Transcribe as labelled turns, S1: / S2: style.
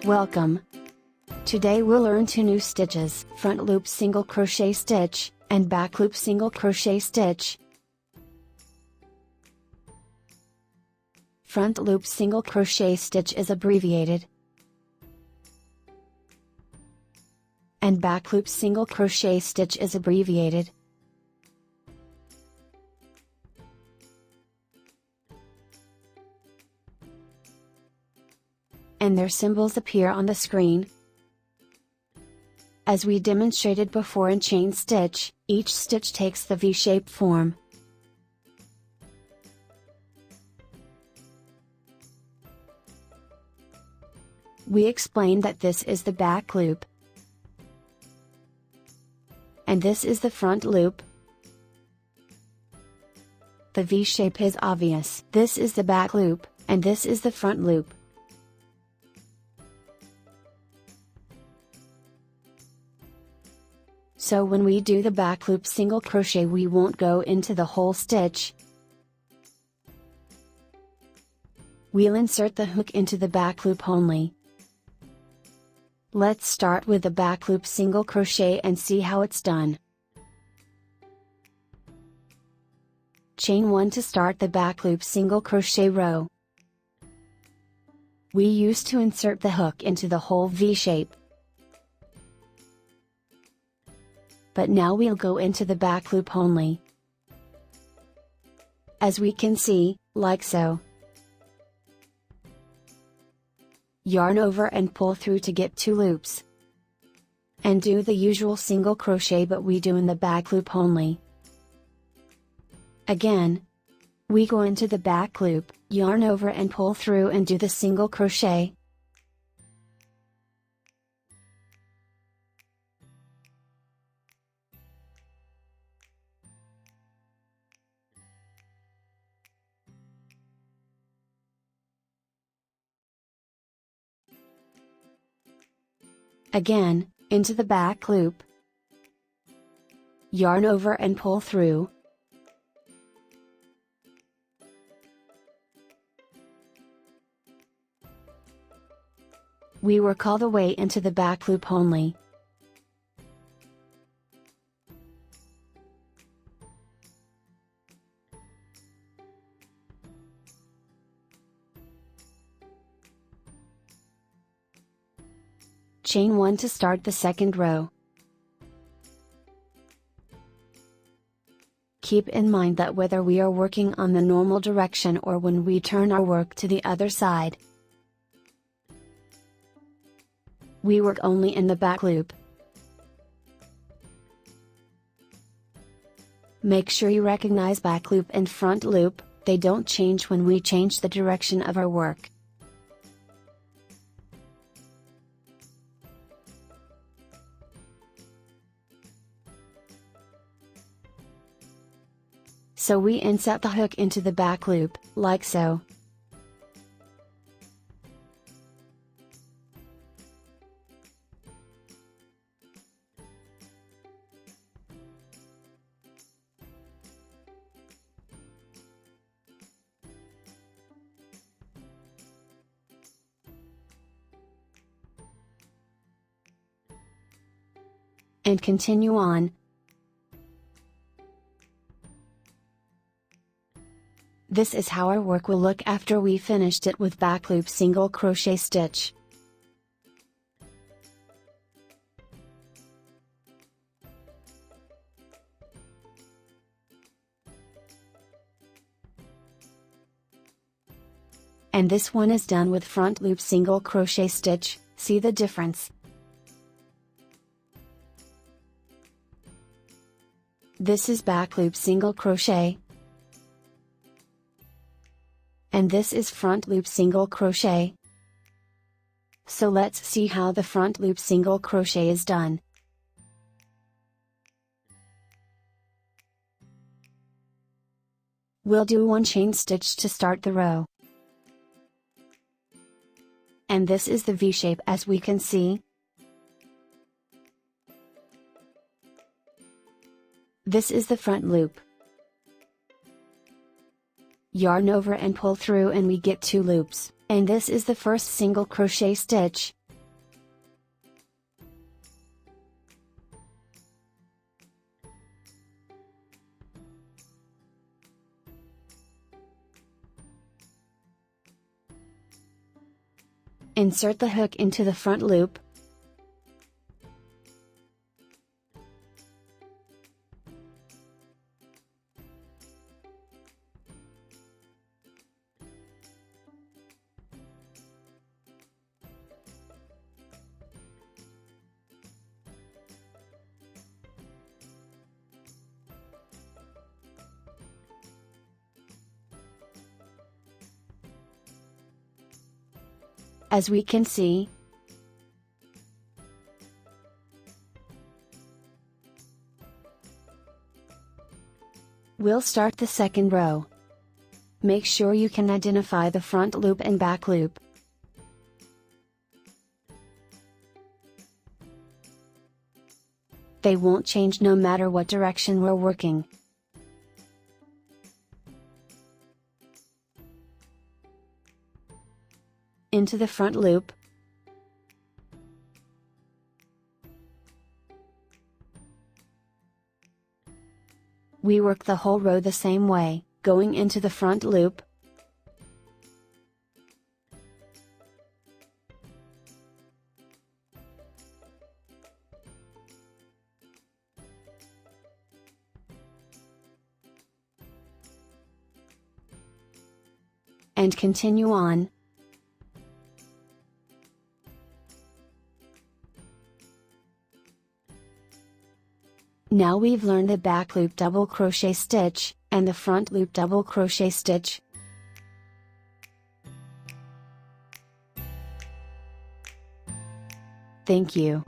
S1: Welcome! Today we'll learn two new stitches: front loop single crochet stitch, and back loop single crochet stitch. Front loop single crochet stitch is abbreviated, and back loop single crochet stitch is abbreviated. And their symbols appear on the screen. As we demonstrated before in chain stitch, each stitch takes the V-shape form. We explained that this is the back loop, and this is the front loop. The V-shape is obvious. This is the back loop, and this is the front loop. So when we do the back loop single crochet, we won't go into the whole stitch. We'll insert the hook into the back loop only. Let's start with the back loop single crochet and see how it's done. Chain 1 to start the back loop single crochet row. We used to insert the hook into the whole V-shape, but now we'll go into the back loop only. As we can see, like so. Yarn over and pull through to get 2 loops. And do the usual single crochet, but we do in the back loop only. Again, we go into the back loop, yarn over and pull through and do the single crochet. Again, into the back loop, yarn over and pull through, we work all the way into the back loop only. Chain 1 to start the second row. Keep in mind that whether we are working on the normal direction or when we turn our work to the other side, we work only in the back loop. Make sure you recognize back loop and front loop, they don't change when we change the direction of our work. So we insert the hook into the back loop, like so. And continue on. This is how our work will look after we finished it with back loop single crochet stitch. And this one is done with front loop single crochet stitch. See the difference? This is back loop single crochet, and this is front loop single crochet. So let's see how the front loop single crochet is done. We'll do 1 chain stitch to start the row. And this is the V-shape, as we can see. This is the front loop. Yarn over and pull through and we get 2 loops, and this is the first single crochet stitch. Insert the hook into the front loop. As we can see, we'll start the second row. Make sure you can identify the front loop and back loop. They won't change no matter what direction we're working. Into the front loop. We work the whole row the same way, going into the front loop. And continue on. Now we've learned the back loop double crochet stitch, and the front loop double crochet stitch. Thank you.